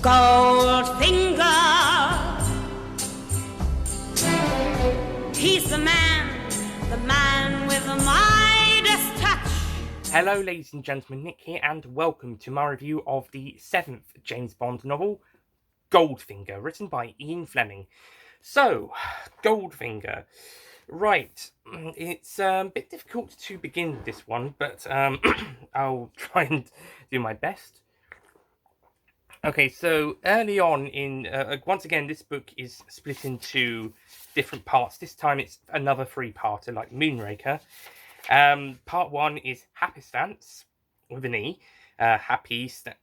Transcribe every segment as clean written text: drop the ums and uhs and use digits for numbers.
Goldfinger, he's the man with the Midas touch. Hello ladies and gentlemen, Nick here, and welcome to my review of the 7th James Bond novel, Goldfinger, written by Ian Fleming. So, Goldfinger. Right, it's a bit difficult to begin this one, but I'll try and do my best. Okay, so early on in, once again, this book is split into different parts. This time it's another three-parter, like Moonraker. Part 1 is Happenstance, with an E. Happenstance.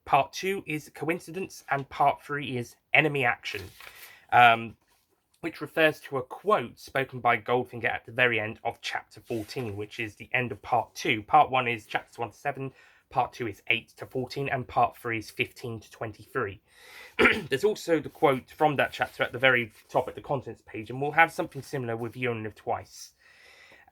Part 2 is Coincidence, and Part 3 is Enemy Action, which refers to a quote spoken by Goldfinger at the very end of Chapter 14, which is the end of Part 2. Part 1 is Chapters 1 to 7, Part 2 is 8 to 14, and Part 3 is 15 to 23. There's also the quote from that chapter at the very top at the contents page, and we'll have something similar with You Only Live Twice.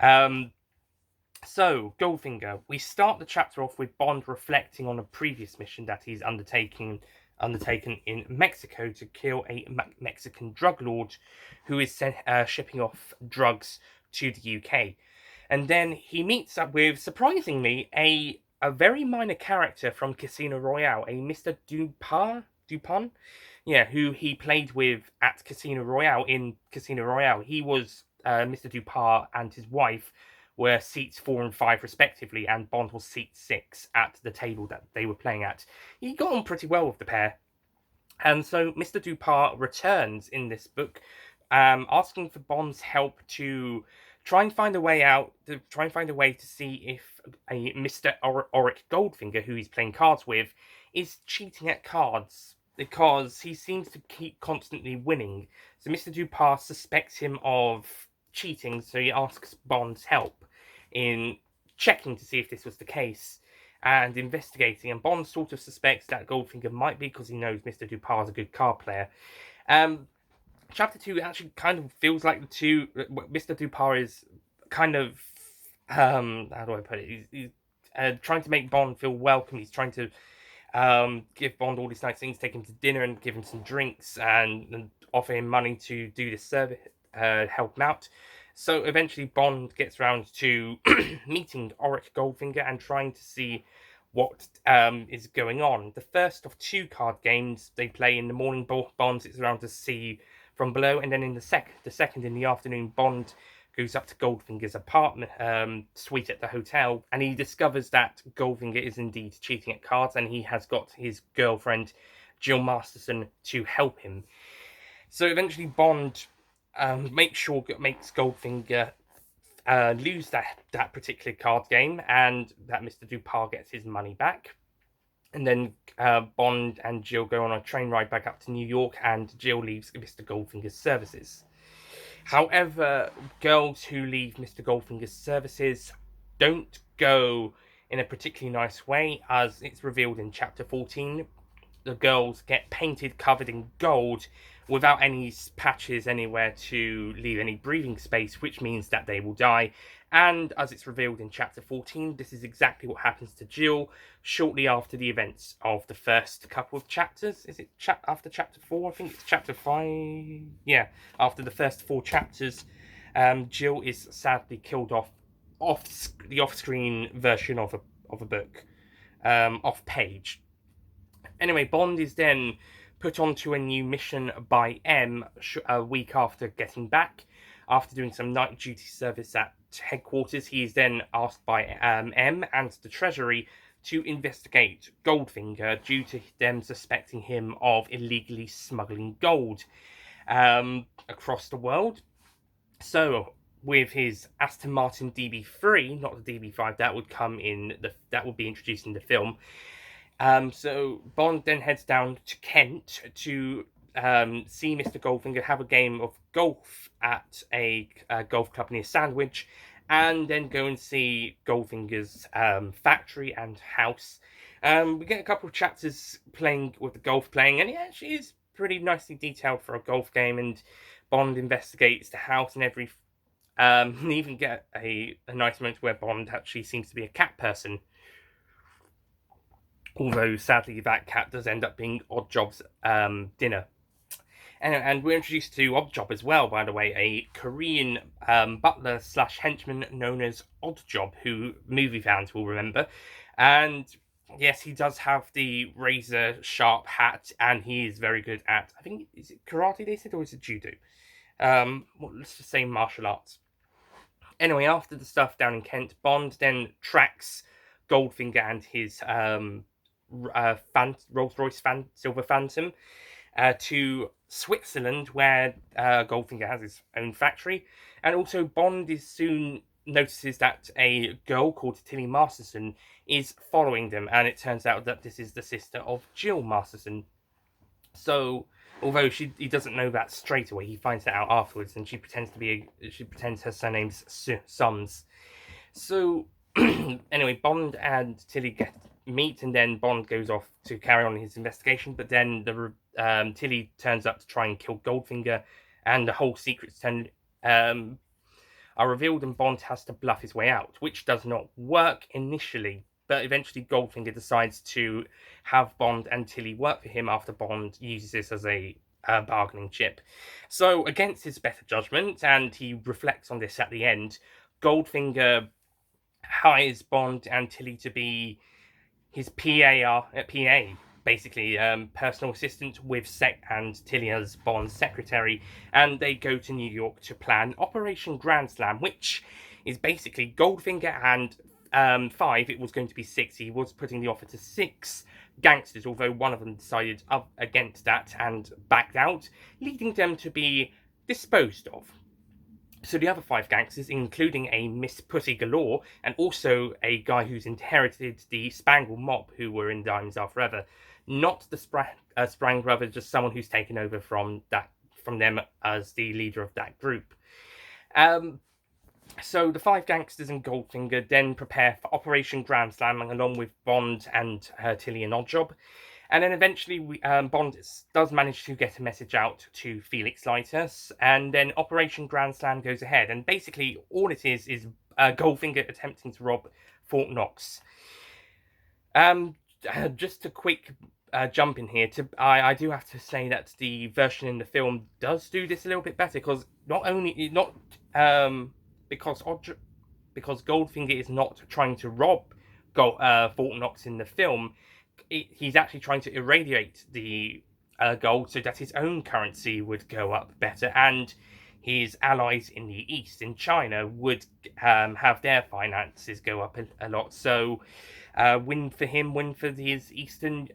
So, Goldfinger. We start the chapter off with Bond reflecting on a previous mission that he's undertaken in Mexico to kill a Mexican drug lord who is shipping off drugs to the UK. And then he meets up with, surprisingly, a very minor character from Casino Royale, a Mr. Dupont? Yeah, who he played with at Casino Royale in Casino Royale. He was Mr. Dupont and his wife were seats 4 and 5 respectively, and Bond was seat 6 at the table that they were playing at. He got on pretty well with the pair. And so Mr. Dupont returns in this book, asking for Bond's help to try and find a way to see if a Mr. Auric Goldfinger, who he's playing cards with, is cheating at cards, because he seems to keep constantly winning. So Mr. Dupont suspects him of cheating, so he asks Bond's help in checking to see if this was the case and investigating. And Bond sort of suspects that Goldfinger might be, because he knows Mr. Dupont is a good card player. Chapter 2 actually kind of feels like the two. Mr. Dupont is kind of, how do I put it? He's trying to make Bond feel welcome. He's trying to give Bond all these nice things, take him to dinner and give him some drinks, and offer him money to do this service, help him out. So eventually Bond gets around to meeting Auric Goldfinger and trying to see what is going on. The first of 2 card games they play in the morning, Bond sits around to see from below, and then in the second in the afternoon, Bond goes up to Goldfinger's apartment suite at the hotel, and he discovers that Goldfinger is indeed cheating at cards, and he has got his girlfriend Jill Masterson to help him. So eventually Bond makes Goldfinger lose that particular card game, and that Mr. Dupont gets his money back. And then Bond and Jill go on a train ride back up to New York, and Jill leaves Mr. Goldfinger's services. However, girls who leave Mr. Goldfinger's services don't go in a particularly nice way, as it's revealed in Chapter 14. The girls get painted covered in gold without any patches anywhere to leave any breathing space, which means that they will die. And as it's revealed in Chapter 14, this is exactly what happens to Jill shortly after the events of the first couple of chapters. Is it after Chapter 4? I think it's Chapter 5. Yeah, after the first 4 chapters, Jill is sadly killed off the off-screen version of a book, off page. Anyway, Bond is then put onto a new mission by M a week after getting back. After doing some night duty service at headquarters, he is then asked by M and the Treasury to investigate Goldfinger due to them suspecting him of illegally smuggling gold across the world. So, with his Aston Martin DB3, not the DB5, that would be introduced in the film. So Bond then heads down to Kent to see Mr. Goldfinger have a game of golf at a golf club near Sandwich, and then go and see Goldfinger's factory and house. We get a couple of chapters playing with the golf playing, and it actually is pretty nicely detailed for a golf game, and Bond investigates the house and every... and even get a nice moment where Bond actually seems to be a cat person. Although, sadly, that cat does end up being Oddjob's dinner. And we're introduced to Oddjob as well, by the way, a Korean butler / henchman known as Oddjob, who movie fans will remember. And yes, he does have the razor sharp hat, and he is very good at, I think, is it karate they said, or is it judo? Let's just say martial arts. Anyway, after the stuff down in Kent, Bond then tracks Goldfinger and his Rolls-Royce Silver Phantom to Switzerland, where Goldfinger has his own factory. And also, Bond soon notices that a girl called Tilly Masterson is following them, and it turns out that this is the sister of Jill Masterson. So, although he doesn't know that straight away, he finds that out afterwards, and she pretends her surname's Sons. So, anyway, Bond and Tilly meet, and then Bond goes off to carry on his investigation. But then Tilly turns up to try and kill Goldfinger, and the whole secrets are revealed, and Bond has to bluff his way out, which does not work initially. But eventually Goldfinger decides to have Bond and Tilly work for him after Bond uses this as a bargaining chip. So, against his better judgment, and he reflects on this at the end, Goldfinger hires Bond and Tilly to be his PA, basically, personal assistant with and Tilly as Bond's secretary, and they go to New York to plan Operation Grand Slam, which is basically Goldfinger and 5, it was going to be 6. He was putting the offer to 6 gangsters, although one of them decided against that and backed out, leading them to be disposed of. So the other 5 gangsters, including a Miss Pussy Galore, and also a guy who's inherited the Spangle Mob, who were in Diamonds Are Forever, not the Sprang brothers, just someone who's taken over from them as the leader of that group. So the 5 gangsters and Goldfinger then prepare for Operation Grand Slam, along with Bond and Tilly and Oddjob. And then eventually Bond does manage to get a message out to Felix Leiter, and then Operation Grand Slam goes ahead. And basically all it is Goldfinger attempting to rob Fort Knox. Just a quick jump in here. I do have to say that the version in the film does do this a little bit better, because because Goldfinger is not trying to rob Fort Knox in the film. He's actually trying to irradiate the gold so that his own currency would go up better, and his allies in the East, in China, would have their finances go up a lot. So, win for him, win for his Eastern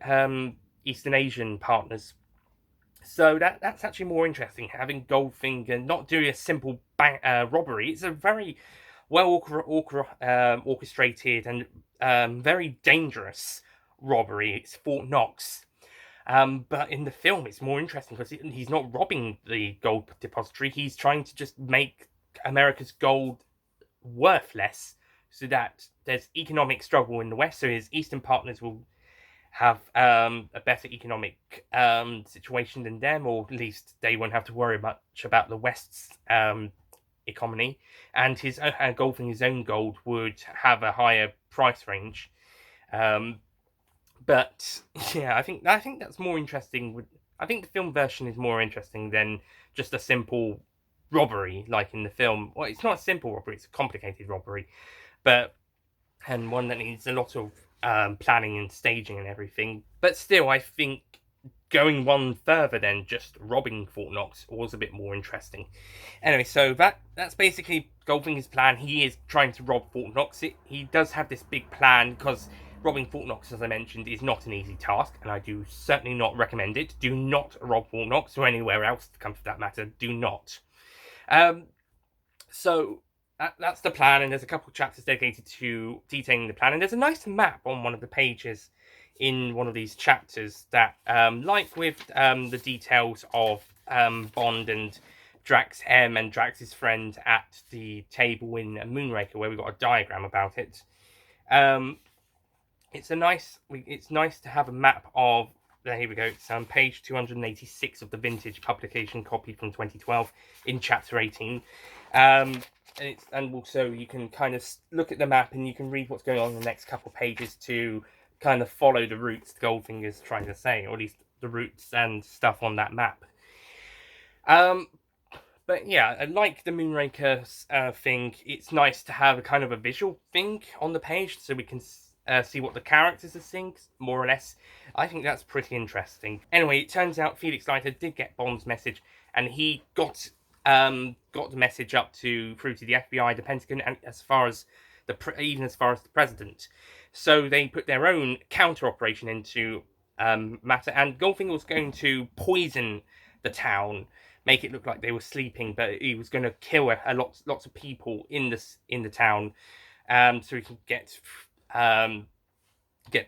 Asian partners. So that's actually more interesting, having Goldfinger not do a simple robbery. It's a very well orchestrated and very dangerous robbery. It's Fort Knox. But in the film, it's more interesting because he's not robbing the gold depository. He's trying to just make America's gold worth less, so that there's economic struggle in the West, so his Eastern partners will have a better economic situation than them, or at least they won't have to worry much about the West's economy, and his Goldfinger's own gold would have a higher price range. But yeah, I think that's more interesting. I think the film version is more interesting than just a simple robbery like in the film. Well, it's not a simple robbery; it's a complicated robbery, and one that needs a lot of planning and staging and everything. But still, I think going one further than just robbing Fort Knox was a bit more interesting. Anyway, so that's basically Goldfinger's plan. He is trying to rob Fort Knox. He does have this big plan, because robbing Fort Knox, as I mentioned, is not an easy task, and I do certainly not recommend it. Do not rob Fort Knox, or anywhere else to come to that matter. Do not. So that's the plan, and there's a couple of chapters dedicated to detailing the plan, and there's a nice map on one of the pages in one of these chapters that, like with the details of Bond and Drax M and Drax's friend at the table in Moonraker, where we got a diagram about it. It's nice to have a map of. Here we go. It's on page 286 of the vintage publication copy from 2012 in chapter 18. And also you can kind of look at the map and you can read what's going on in the next couple of pages to kind of follow the routes Goldfinger's trying to say, or at least the routes and stuff on that map. But yeah, I like the Moonraker thing. It's nice to have a kind of a visual thing on the page so we can see what the characters are saying, more or less. I think that's pretty interesting. Anyway, it turns out Felix Leiter did get Bond's message, and he got the message up through to the FBI, the Pentagon, and even as far as the president. So they put their own counter operation into matter, and Goldfinger was going to poison the town, make it look like they were sleeping, but he was going to kill lots of people in the town, so he can get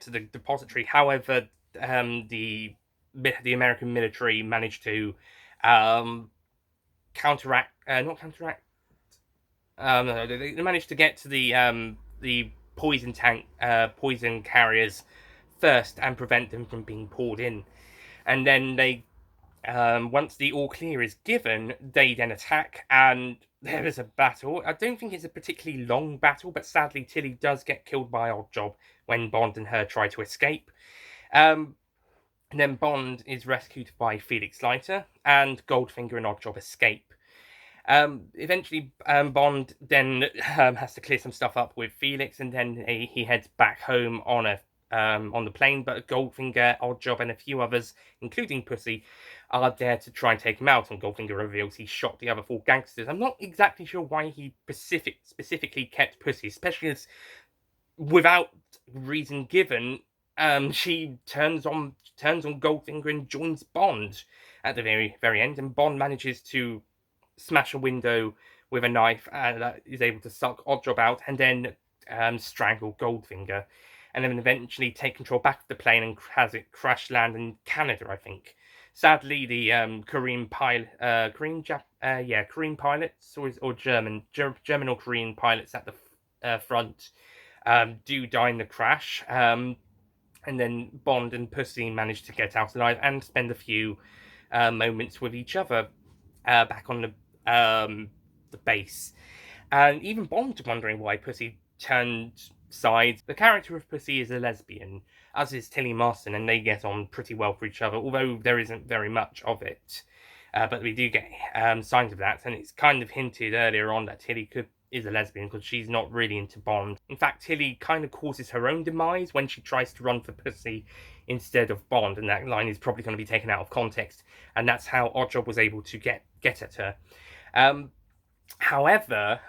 to the depository. However, the American military managed to counteract. Not counteract. No, they managed to get to the poison carriers first and prevent them from being poured in, and then they. Once the all clear is given, they then attack, and there is a battle. I don't think it's a particularly long battle, but sadly Tilly does get killed by Oddjob when Bond and her try to escape. And then Bond is rescued by Felix Leiter, and Goldfinger and Oddjob escape. Eventually, Bond then has to clear some stuff up with Felix, and then he heads back home on the plane, but Goldfinger, Oddjob, and a few others, including Pussy, are there to try and take him out, and Goldfinger reveals he shot the other 4 gangsters. I'm not exactly sure why he specifically kept Pussy, especially as, without reason given, she turns on Goldfinger and joins Bond at the very, very end, and Bond manages to smash a window with a knife and is able to suck Oddjob out, and then strangle Goldfinger, and then eventually take control back of the plane and has it crash land in Canada, I think. Sadly, the Korean pilots or German or Korean pilots at the front do die in the crash, and then Bond and Pussy manage to get out alive and spend a few moments with each other back on the base. And even Bond wondering why Pussy turned sides. The character of Pussy is a lesbian, as is Tilly Marston, and they get on pretty well for each other, although there isn't very much of it. But we do get signs of that, and it's kind of hinted earlier on that Tilly is a lesbian because she's not really into Bond. In fact, Tilly kind of causes her own demise when she tries to run for Pussy instead of Bond, and that line is probably going to be taken out of context, and that's how Oddjob was able to get at her. However,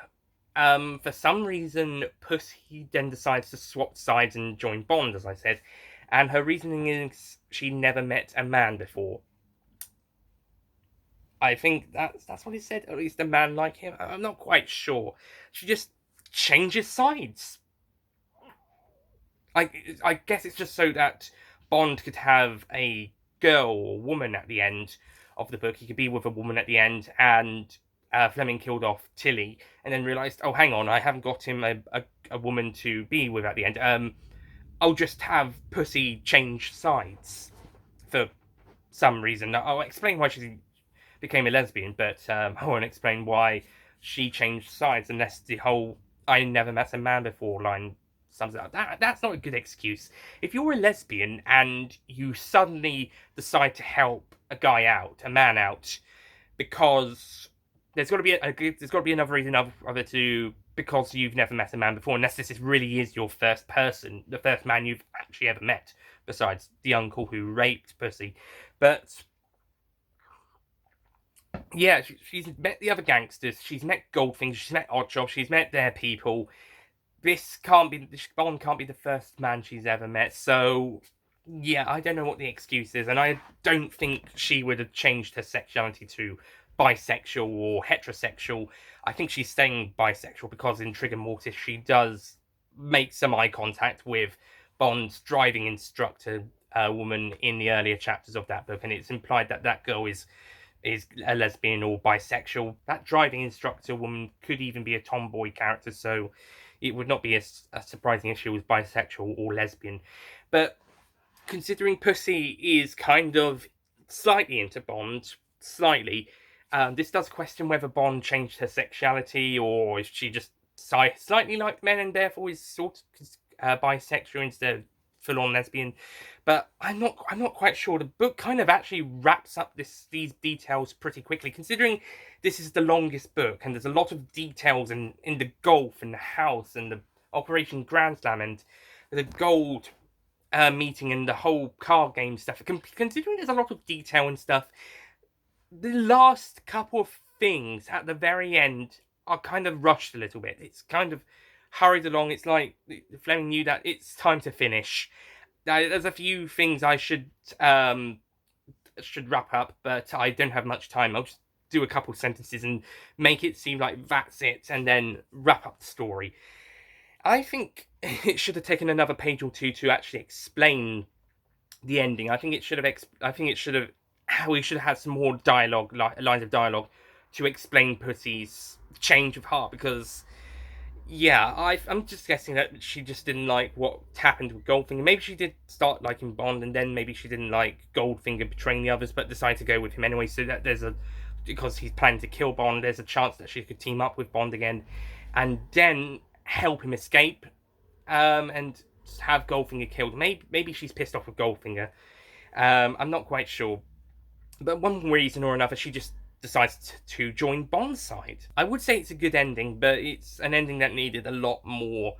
for some reason, Pussy then decides to swap sides and join Bond, as I said, and her reasoning is she never met a man before. I think that's what he said, or at least a man like him. I'm not quite sure. She just changes sides. I guess it's just so that Bond could have a girl or woman at the end of the book. He could be with a woman at the end, and Fleming killed off Tilly, and then realised, oh, hang on, I haven't got him a woman to be with at the end. I'll just have Pussy change sides for some reason. I'll explain why she became a lesbian, but I won't explain why she changed sides unless the whole "I never met a man before" line sums it up. That's not a good excuse. If you're a lesbian and you suddenly decide to help a man out, because there's got to be another reason other to because you've never met a man before, unless this really is your first person, the first man you've actually ever met, besides the uncle who raped Pussy. But yeah, she's met the other gangsters, she's met Goldfinger, she's met Oddjob, she's met their people. Bond can't be the first man she's ever met, so yeah, I don't know what the excuse is, and I don't think she would have changed her sexuality to bisexual or heterosexual. I think she's staying bisexual because in Trigger Mortis she does make some eye contact with Bond's driving instructor woman in the earlier chapters of that book, and it's implied that that girl is a lesbian or bisexual. That driving instructor woman could even be a tomboy character, so it would not be a surprising if she was bisexual or lesbian. But considering Pussy is kind of slightly into Bond, this does question whether Bond changed her sexuality, or if she just slightly liked men and therefore is sort of bisexual instead of full-on lesbian, but I'm not quite sure. The book kind of actually wraps up these details pretty quickly, considering this is the longest book, and there's a lot of details in the golf and the house and the Operation Grand Slam and the gold meeting and the whole card game stuff. Considering there's a lot of detail and stuff, the last couple of things at the very end are kind of rushed a little bit. It's kind of hurried along. It's like Fleming knew that it's time to finish. There's a few things I should wrap up, but I don't have much time. I'll just do a couple sentences and make it seem like that's it, and then wrap up the story. I think it should have taken another page or two to actually explain the ending. I think it should have. We should have had some more dialogue, lines of dialogue, to explain Pussy's change of heart. Because, yeah, I'm just guessing that she just didn't like what happened with Goldfinger. Maybe she did start liking Bond, and then maybe she didn't like Goldfinger betraying the others, but decided to go with him anyway. So that because he's planning to kill Bond, there's a chance that she could team up with Bond again, and then help him escape, and have Goldfinger killed. Maybe she's pissed off with Goldfinger. I'm not quite sure. But one reason or another, she just decides to join Bond's side. I would say it's a good ending, but it's an ending that needed a little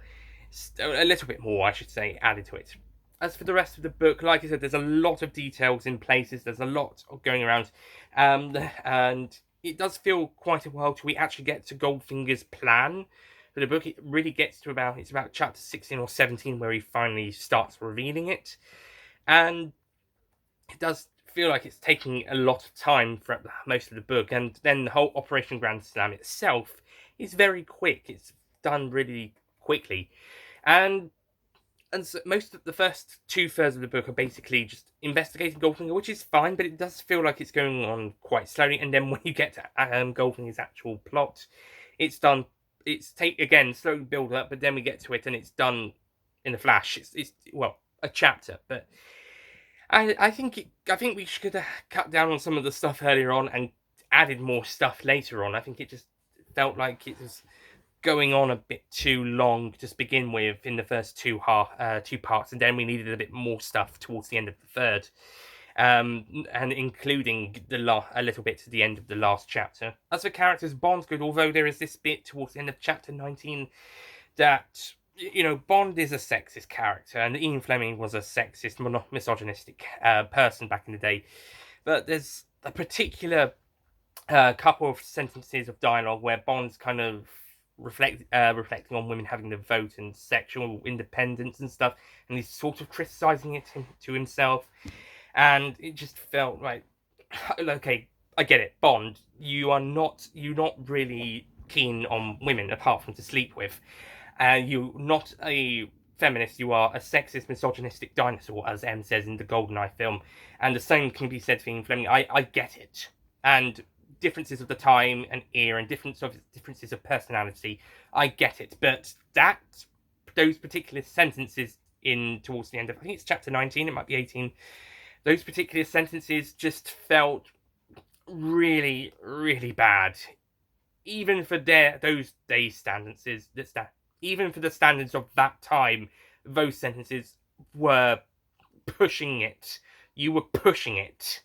bit more, I should say, added to it. As for the rest of the book, like I said, there's a lot of details in places. There's a lot going around. And it does feel quite a while till we actually get to Goldfinger's plan for the book. It really gets to it's about chapter 16 or 17 where he finally starts revealing it. And it does feel like it's taking a lot of time for most of the book, and then the whole Operation Grand Slam itself is very quick. It's done really quickly, and so most of the first 2/3 of the book are basically just investigating Goldfinger, which is fine, but it does feel like it's going on quite slowly. And then when you get to Goldfinger's actual plot, it's done. Again slow build up, but then we get to it and it's done in a flash. It's a chapter, but I think we should have cut down on some of the stuff earlier on and added more stuff later on. I think it just felt like it was going on a bit too long to begin with in the first two parts, and then we needed a bit more stuff towards the end of the third, and including a little bit to the end of the last chapter. As for characters, Bond's good, although there is this bit towards the end of chapter 19 that, Bond is a sexist character, and Ian Fleming was a sexist, misogynistic person back in the day. But there's a particular couple of sentences of dialogue where Bond's kind of reflecting on women having the vote and sexual independence and stuff, and he's sort of criticizing it to himself. And it just felt like, okay, I get it, Bond, you're not really keen on women apart from to sleep with. You're not a feminist, you are a sexist, misogynistic dinosaur, as M says in the GoldenEye film. And the same can be said for Ian Fleming. I get it. And differences of the time and era and differences of personality, I get it. But those particular sentences towards the end of, I think it's chapter 19, it might be 18, those particular sentences just felt really, really bad. Even for those days' standards, even for the standards of that time, those sentences were pushing it. You were pushing it.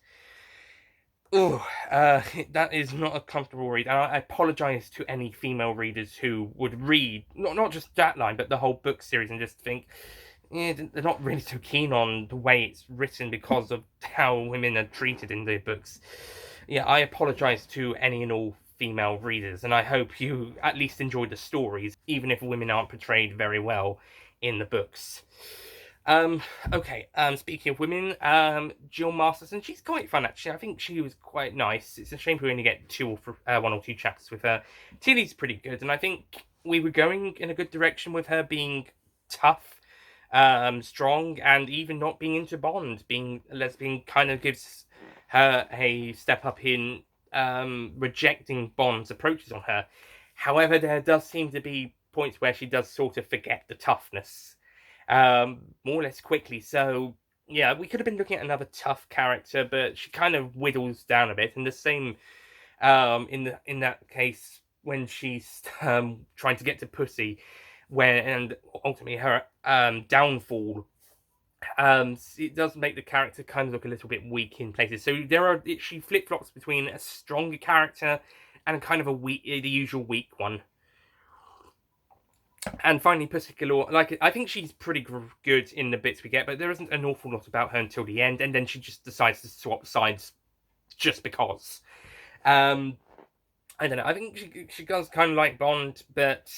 That is not a comfortable read. And I apologise to any female readers who would read, not just that line, but the whole book series and just think, they're not really so keen on the way it's written because of how women are treated in the books. Yeah, I apologise to any and all female readers, and I hope you at least enjoy the stories, even if women aren't portrayed very well in the books. Speaking of women, Jill Masterson, she's quite fun actually. I think she was quite nice. It's a shame we only get one or two chapters with her. Tilly's pretty good, and I think we were going in a good direction with her being tough, strong, and even not being into Bond. Being a lesbian kind of gives her a step up in rejecting Bond's approaches on her. However, there does seem to be points where she does sort of forget the toughness, more or less quickly. So yeah, we could have been looking at another tough character, but she kind of whittles down a bit. And the same in that case when she's trying to get to Pussy, and ultimately her downfall It does make the character kind of look a little bit weak in places. So she flip-flops between a stronger character and kind of the usual weak one. And finally, Pussy Galore, I think she's pretty good in the bits we get, but there isn't an awful lot about her until the end, and then she just decides to swap sides just because. I don't know. I think she does kind of like Bond, but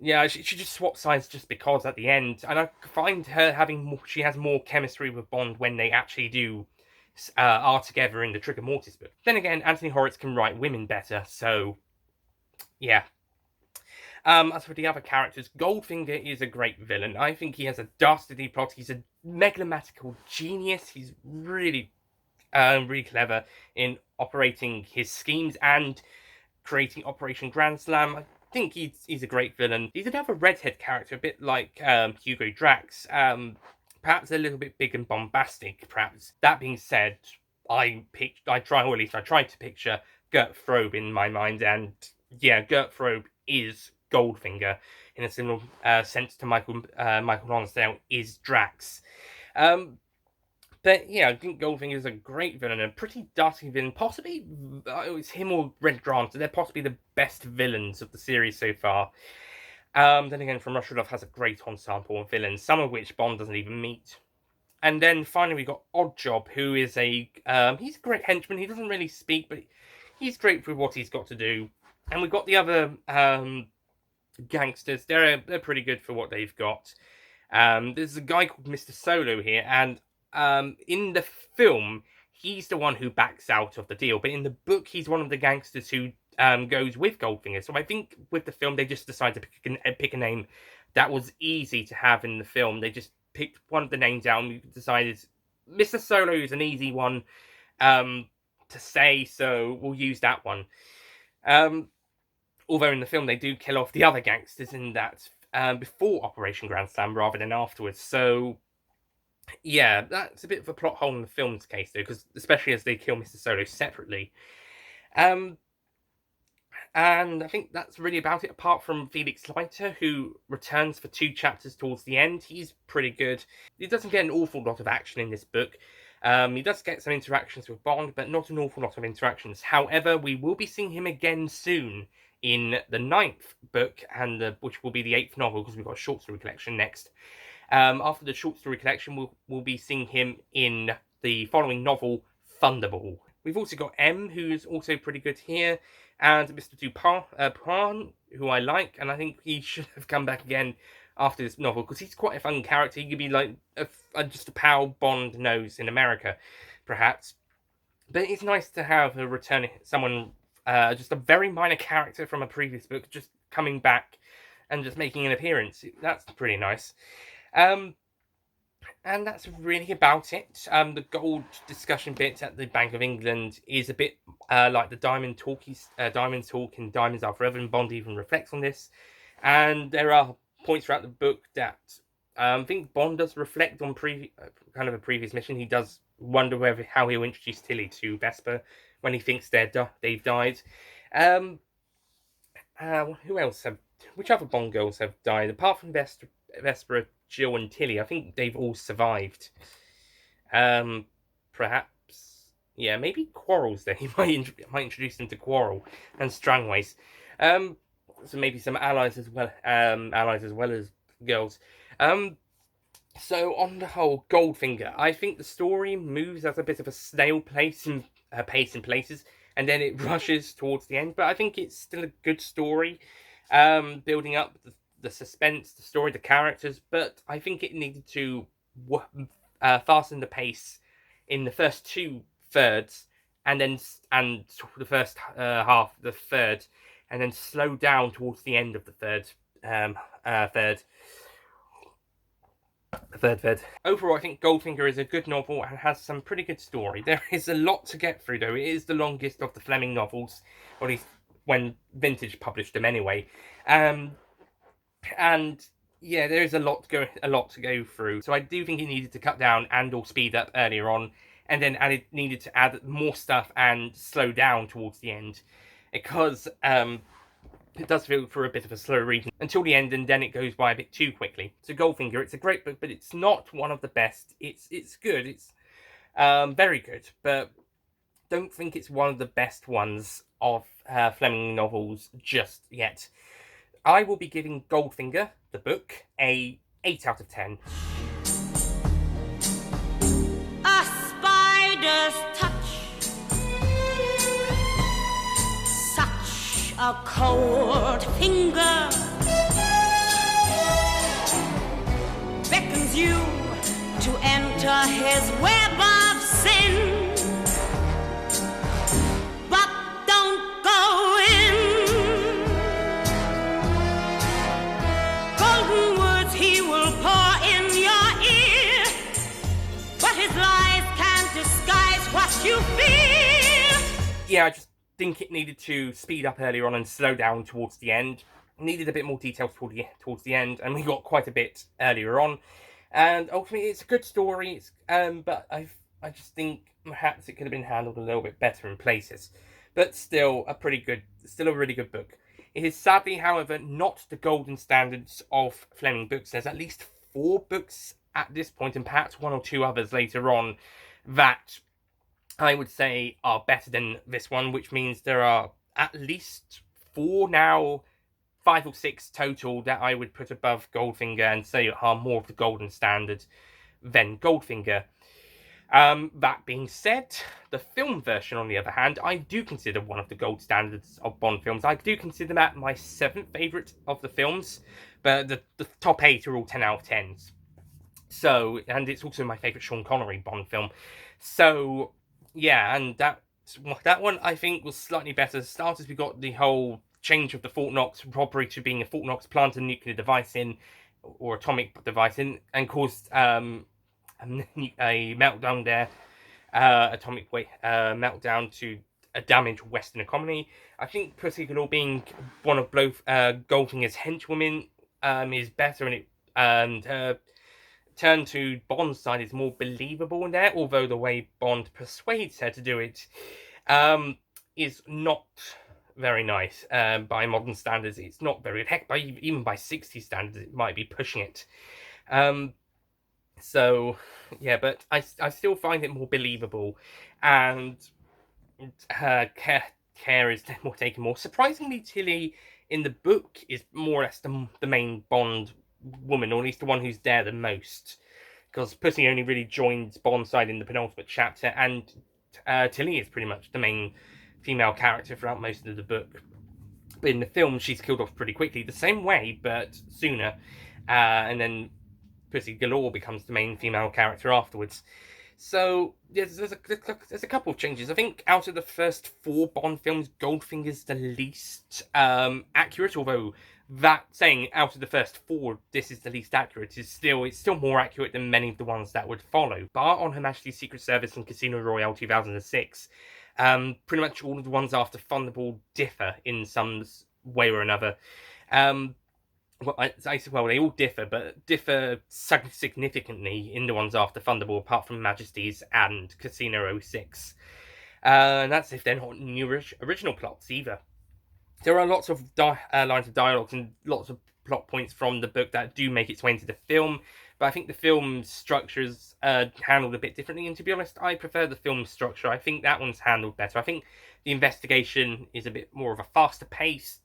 yeah, she just swaps sides just because at the end, and I find her she has more chemistry with Bond when they actually are together in the Trigger Mortis book. Then again, Anthony Horowitz can write women better, so yeah. As for the other characters, Goldfinger is a great villain. I think he has a dastardly plot. He's a megalomatical genius. He's really, really clever in operating his schemes and creating Operation Grand Slam. I think he's a great villain. He's another redhead character, a bit like Hugo Drax. Perhaps a little bit big and bombastic, perhaps. That being said, I tried to picture Gert Frobe in my mind, and yeah, Gert Frobe is Goldfinger in a similar sense to Michael Lonsdale is Drax. But yeah, I think Goldfinger is a great villain, a pretty dusty villain. Possibly, it's him or Red Grant. They're possibly the best villains of the series so far. Then again, From Russia Love has a great ensemble of villains, some of which Bond doesn't even meet. And then finally we got Oddjob, who is he's a great henchman. He doesn't really speak, but he's great for what he's got to do. And we've got the other gangsters. They're pretty good for what they've got. There's a guy called Mr. Solo here, and in the film, he's the one who backs out of the deal. But in the book, he's one of the gangsters who goes with Goldfinger. So I think with the film, they just decided to pick a name that was easy to have in the film. They just picked one of the names out and decided Mr. Solo is an easy one to say, so we'll use that one. Although in the film they do kill off the other gangsters in that before Operation Grand Slam rather than afterwards. So yeah, that's a bit of a plot hole in the film's case though, because especially as they kill Mr. Solo separately. And I think that's really about it, apart from Felix Leiter, who returns for 2 chapters towards the end. He's pretty good. He doesn't get an awful lot of action in this book. He does get some interactions with Bond, but not an awful lot of interactions. However, we will be seeing him again soon in the 9th book, and which will be the 8th novel, because we've got a short story collection next. After the short story collection, we'll be seeing him in the following novel, Thunderball. We've also got M, who's also pretty good here, and Mr. Dupin, who I like, and I think he should have come back again after this novel, because he's quite a fun character. He could be like just a pal Bond knows in America, perhaps. But it's nice to have a return, someone, just a very minor character from a previous book, just coming back and just making an appearance. That's pretty nice. And that's really about it. The gold discussion bit at the Bank of England is a bit like the Diamond Talk and Diamonds Are Forever, and Bond even reflects on this. And there are points throughout the book that I think Bond does reflect on kind of a previous mission. He does wonder how he'll introduce Tilly to Vesper when he thinks they've died. Who else which other Bond girls have died apart from Vesper, Jill, and Tilly? I think they've all survived. Perhaps, yeah, maybe Quarrel's there. He might introduce them to Quarrel and Strangways. So maybe some allies as well as girls. So on the whole, Goldfinger, I think the story moves at a bit of a snail pace in places, and then it rushes towards the end. But I think it's still a good story, building up the suspense, the story, the characters. But I think it needed to fasten the pace in the first 2/3, and the first half of the third, and then slow down towards the end of the third. Overall, I think Goldfinger is a good novel and has some pretty good story. There is a lot to get through, though. It is the longest of the Fleming novels, or at least when Vintage published them anyway. And yeah, there is a lot to go through. So I do think it needed to cut down and/or speed up earlier on, and then needed to add more stuff and slow down towards the end, because it does feel for a bit of a slow read until the end, and then it goes by a bit too quickly. So Goldfinger, it's a great book, but it's not one of the best. It's good. It's very good, but don't think it's one of the best ones of Fleming novels just yet. I will be giving Goldfinger, the book, a 8 out of 10. A spider's touch, such a cold finger, beckons you to enter his web of sin. But don't go in. Golden words he will pour in your ear, but his lies can't disguise what you feel. Yeah, I just think it needed to speed up earlier on and slow down towards the end. Needed a bit more detail towards the end, and we got quite a bit earlier on. And ultimately, it's a good story. But I just think perhaps it could have been handled a little bit better in places. But still a really good book. It is sadly, however, not the golden standards of Fleming books. There's at least 4 books at this point, and perhaps 1 or 2 others later on, that I would say are better than this one, which means there are at least 4 now, 5 or 6 total, that I would put above Goldfinger and say are more of the golden standard than Goldfinger. That being said, the film version, on the other hand, I do consider one of the gold standards of Bond films. I do consider that my 7th favourite of the films, but the top 8 are all 10 out of 10s. So, and it's also my favourite Sean Connery Bond film. So, yeah, and that one I think was slightly better. As starters, we got the whole change of the Fort Knox robbery to being a Fort Knox plant, a nuclear device in, or atomic device in, and caused a meltdown there, meltdown to damage Western economy. I think Pussy Galore being one of Goldfinger's henchwomen is better, and her turn to Bond's side is more believable in there, although the way Bond persuades her to do it is not very nice. By modern standards, it's not very good. Heck, even by 60s standards, it might be pushing it. So, yeah, but I still find it more believable, and her care is more taken more. Surprisingly, Tilly in the book is more or less the main Bond woman, or at least the one who's there the most, because Pussy only really joins Bond's side in the penultimate chapter, and Tilly is pretty much the main female character throughout most of the book. But in the film, she's killed off pretty quickly, the same way, but sooner, and then Pussy Galore becomes the main female character afterwards. So there's a couple of changes. I think out of the first 4 Bond films, Goldfinger's the least accurate. Although that saying, out of the first 4, this is the least accurate, it's still more accurate than many of the ones that would follow. Bar on Her Majesty's Secret Service and Casino Royale 2006, pretty much all of the ones after Thunderball differ in some way or another. Well, they all differ, but differ significantly in the ones after Thunderball, apart from Majesty's and Casino 06. And that's if they're not new original plots either. There are lots of lines of dialogue and lots of plot points from the book that do make its way into the film, but I think the film structure is handled a bit differently, and to be honest, I prefer the film structure. I think that one's handled better. I think the investigation is a bit more of a faster pace,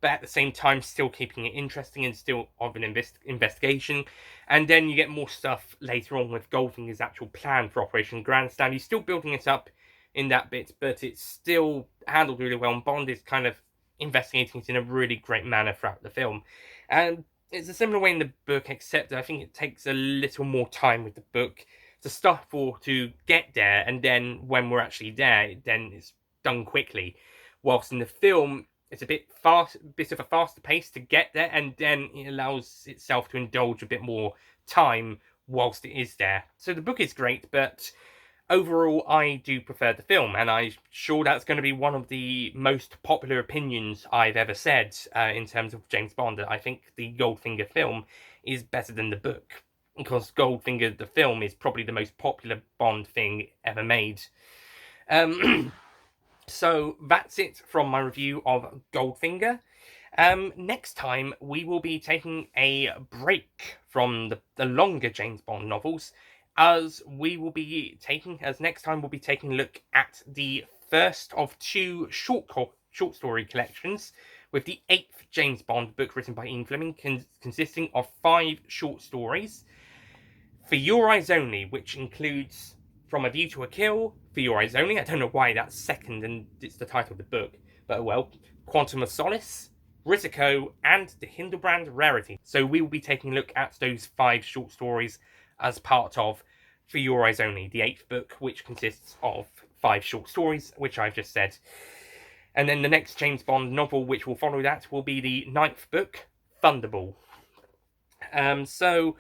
but at the same time still keeping it interesting and still of an investigation. And then you get more stuff later on with Goldfinger's actual plan for Operation Grandstand. He's still building it up in that bit, but it's still handled really well, and Bond is kind of investigating it in a really great manner throughout the film. And it's a similar way in the book, except I think it takes a little more time with the book to get there, and then when we're actually there, then it's done quickly. Whilst in the film, it's a bit of a faster pace to get there, and then it allows itself to indulge a bit more time whilst it is there. So the book is great, but overall, I do prefer the film, and I'm sure that's going to be one of the most popular opinions I've ever said in terms of James Bond. I think the Goldfinger film is better than the book, because Goldfinger, the film, is probably the most popular Bond thing ever made. So that's it from my review of Goldfinger. Next time we will be taking a break from the longer James Bond novels, as next time we'll be taking a look at the first of two short story collections, with the 8th James Bond book written by Ian Fleming, consisting of 5 short stories. For Your Eyes Only, which includes From a View to a Kill, For Your Eyes Only, I don't know why that's second and it's the title of the book, but well, Quantum of Solace, Risiko, and The Hildebrand Rarity. So we will be taking a look at those 5 short stories as part of For Your Eyes Only, the 8th book, which consists of 5 short stories, which I've just said. And then the next James Bond novel, which will follow that, will be the 9th book, Thunderball. So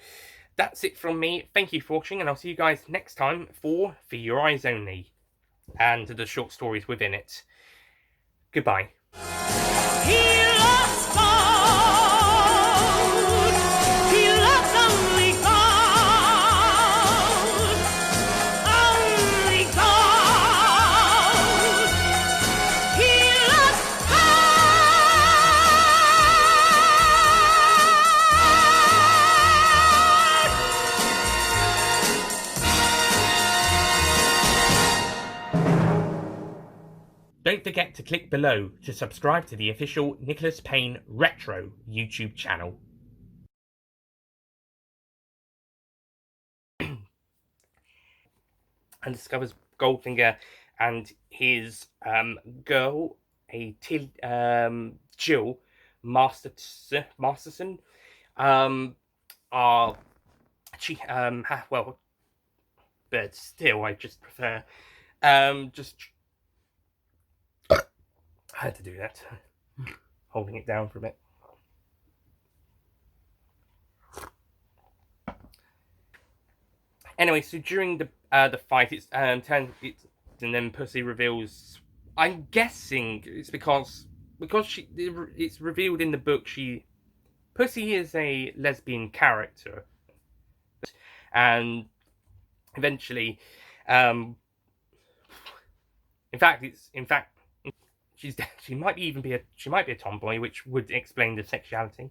that's it from me. Thank you for watching, and I'll see you guys next time for Your Eyes Only, and the short stories within it. Goodbye. He loves gold. He loves only gold. Only gold. He loves Don't forget to click below to subscribe to the official Nicholas Payne Retro YouTube channel. And discovers Goldfinger and his girl, Jill Masterson, are well, but still, I just prefer I had to do that. Holding it down for a bit. Anyway, so during the fight, and then Pussy reveals. I'm guessing it's because it's revealed in the book. Pussy is a lesbian character, and eventually, in fact, she might be a tomboy, which would explain the sexuality.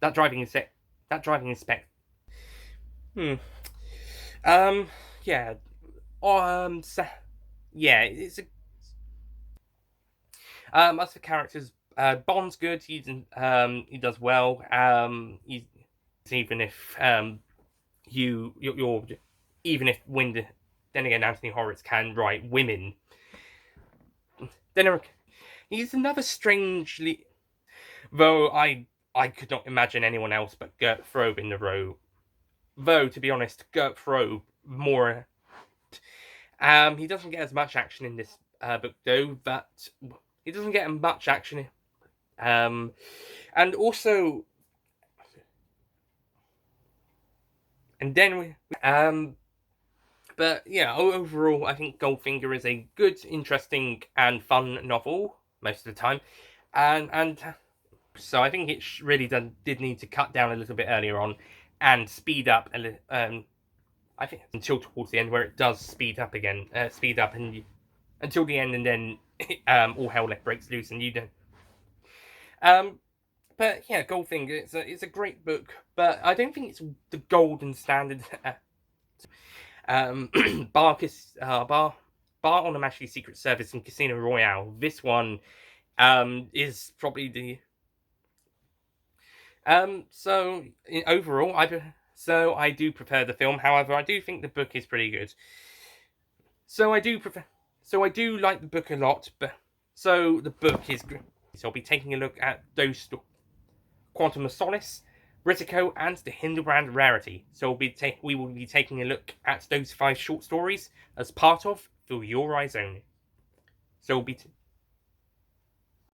That driving inspect. Yeah. It's a. As for characters, Bond's good. He does well. Even if even if then again, Anthony Horowitz can write women. Then he's another strangely, though I could not imagine anyone else but Gert Frobe in the role. Though, to be honest, Gert Frobe more. He doesn't get as much action in this book, though. But he doesn't get much action. And also, and then but yeah, overall, I think Goldfinger is a good, interesting, and fun novel most of the time, and so I think it really did need to cut down a little bit earlier on and speed up a little. I think until towards the end, where it does speed up again, and until the end, and then all hell breaks loose, and you don't. But yeah, Goldfinger, it's a great book, but I don't think it's the golden standard. Bar on a Majesty's Secret Service and Casino Royale. This one is probably the so overall I do prefer the film. However, I do think the book is pretty good. So I do like the book a lot, but so the book is good. So I'll be taking a look at those Quantum of Solace, Risiko, and The Hildebrand Rarity. So we will be taking a look at those 5 short stories as part of For Your Eyes Only. So we'll be